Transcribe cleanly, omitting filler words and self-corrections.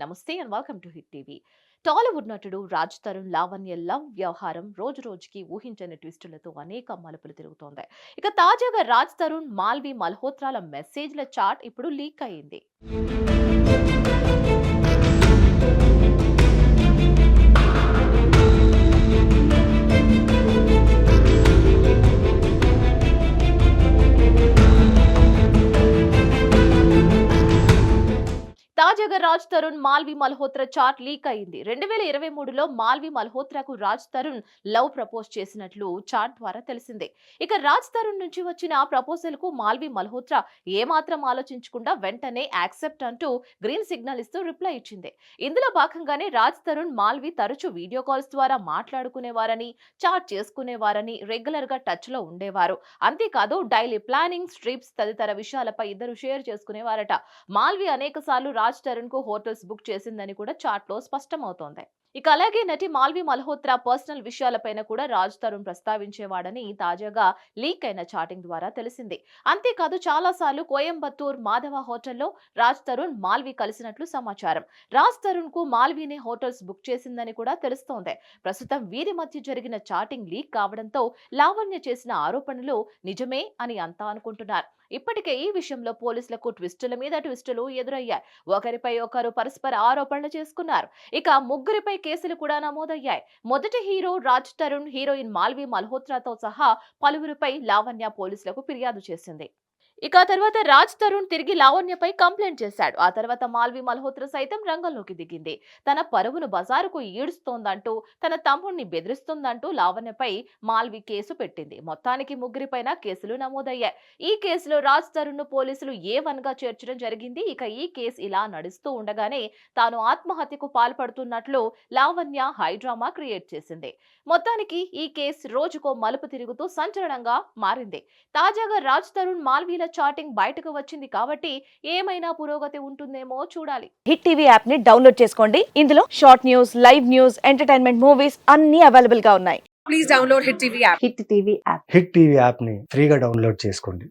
నమస్తే and welcome to hit TV. Tollywood నటుడు Raj Tarun Lavanya love వ్యవహారం రోజు రోజుకి ఊహించని ట్విస్టులతో అనేక మలుపులు తిరుగుతోంది. ఇక తాజాగా రాజ్ తరుణ్ మాల్వి మల్హోత్రాల మెసేజ్ల చాట్ ఇప్పుడు లీక్ అయింది. తాజాగా రాజ్ తరుణ్ మాల్వి మల్హోత్రా చాట్ లీక్ అయింది. 2023లో మాల్వి మల్హోత్రాకు రాజ్ తరుణ్ లవ్ ప్రపోజ్ చేసినట్లు చాట్ ద్వారా తెలిసిందే. ఇక రాజ్ తరుణ్ నుంచి వచ్చిన ప్రపోజల్ కు మాల్వి మల్హోత్రా ఏమాత్రం ఆలోచించకుండా వెంటనే యాక్సెప్ట్ అంటూ గ్రీన్ సిగ్నల్ ఇస్తూ రిప్లై ఇచ్చింది. ఇందులో భాగంగానే రాజ్ తరుణ్ మాల్వి తరచూ వీడియో కాల్స్ ద్వారా మాట్లాడుకునేవారని, చాట్ చేసుకునేవారని, రెగ్యులర్ గా టచ్ లో ఉండేవారు. అంతేకాదు డైలీ ప్లానింగ్, ట్రిప్స్ తదితర విషయాలపై ఇద్దరు షేర్ చేసుకునేవారట. మాల్వి అనేక సార్లు రాజ్ తరుణ్ కు హోటల్స్ బుక్ చేసిందని కూడా చాట్ లో స్పష్టమవుతోంది. ఇక అలాగే నటి మాల్వి మల్హోత్రా పర్సనల్ విషయాలపైన కూడా రాజ్ తరుణ్ ప్రస్తావించేవాడని తాజాగా లీక్ అయిన చాటింగ్ ద్వారా తెలిసింది. అంతేకాదు చాలా సార్లు కోయంబత్తూర్ మాధవ హోటల్లో రాజ్ తరుణ్ మాల్వి కలిసినట్లు సమాచారం. రాజ్ తరుణ్ కు మాల్వీనే హోటల్స్ బుక్ చేసిందని కూడా తెలుస్తోంది. ప్రస్తుతం వీరి మధ్య జరిగిన చాటింగ్ లీక్ కావడంతో లావణ్య చేసిన ఆరోపణలు నిజమే అని అంతా అనుకుంటున్నారు. ఇప్పటికే ఈ విషయంలో పోలీసులకు ట్విస్టుల మీద ట్విస్టులు ఎదురయ్యాయి. ఒకరిపై ఒకరు పరస్పర ఆరోపణలు చేసుకున్నారు. ఇక ముగ్గురిపై కేసులు కూడా నమోదయ్యాయి. మొదటి హీరో రాజ్ తరుణ్, హీరోయిన్ మాల్వి మల్హోత్రాతో సహా పలువురిపై లావణ్య పోలీసులకు ఫిర్యాదు చేసింది. ఇక ఆ తర్వాత రాజ్ తరుణ్ తిరిగి లావణ్యపై కంప్లైంట్ చేశాడు. ఆ తర్వాత మాల్వి మల్హోత్రా సైతం రంగంలోకి దిగింది. తన పరువును బజారుకు ఈడుస్తోందంటూ, తన తమ్ముడిని బెదిరిస్తోందంటూ లావణ్యపై మాల్వి కేసు పెట్టింది. మొత్తానికి ముగ్గురిపైన కేసులు నమోదయ్యాయి. ఈ కేసులో రాజ్ తరుణ్ ను పోలీసులు A1 గా చేర్చడం జరిగింది. ఇక ఈ కేసు ఇలా నడుస్తూ ఉండగానే తాను ఆత్మహత్యకు పాల్పడుతున్నట్లు లావణ్య హైడ్రామా క్రియేట్ చేసింది. మొత్తానికి ఈ కేసు రోజుకో మలుపు తిరుగుతూ సంచలనంగా మారింది. తాజాగా రాజ్ తరుణ్ మాల్వీల చాటింగ్ బయటకు వచ్చింది కాబట్టి ఏమైనా పురోగతి ఉంటుందేమో చూడాలి. హిట్ టీవీ యాప్ ని డౌన్లోడ్ చేసుకోండి. ఇందులో short news, live news, entertainment movies అన్ని అవైలబుల్ గా ఉన్నాయి. Please download hit TV app. Hit TV app hit TV యాప్ని ఫ్రీగా డౌన్లోడ్ చేసుకోండి.